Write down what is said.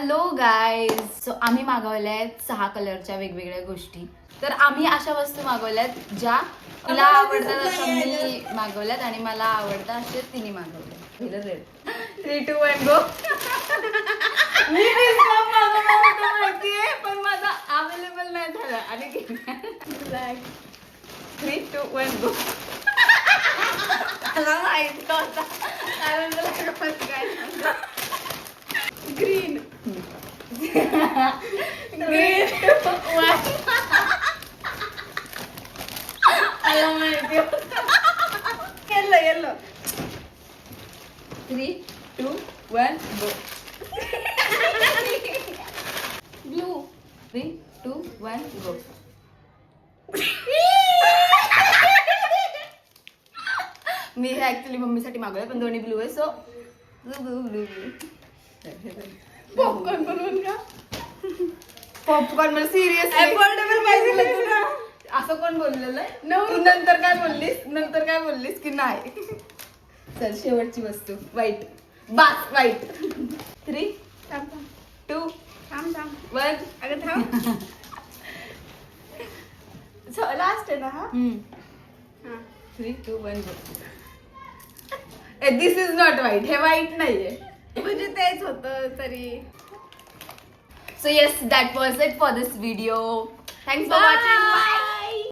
Hello guys, so आम्ही मागवल्या आहेत 6 कलरच्या वेगवेगळ्या गोष्टी. तर आम्ही अशा वस्तू मागवल्यात ज्या तुला आवडतात अशा मी मागवल्यात आणि मला आवडतात असे तिने मागवले. रेड 3, 2, 1 गो. मी माहितीये पण माझा अवेलेबल नाही झाला आणि 3, 2, 1 गो. मला माहित होता ग्रीन ग्रीन मला माहिती येल्लो येल्लो 3, 2, 1 गो. ब्लू 3, 2, 1 गो. मी हे ऍक्च्युली मम्मीसाठी मागवलं पण दोन्ही ब्लू आहे so blue blue blue. Popcorn बनवून का? पॉपकॉर्न मला सिरियस अफोर्डेबल पाहिजे तुला. असं कोण बोललेलं आहे? तू नंतर काय बोललीस की नाही. चल शेवटची वस्तू व्हाईट. बास व्हाईट. 3, 2, 1 अगं थांब. लास्ट आहे ना हा. 3, 2, 1 दिस इज नॉट व्हाईट. हे व्हाईट नाहीये म्हणजे तेच होतं तरी. So yes, that was it for this video. Thanks for watching. Bye.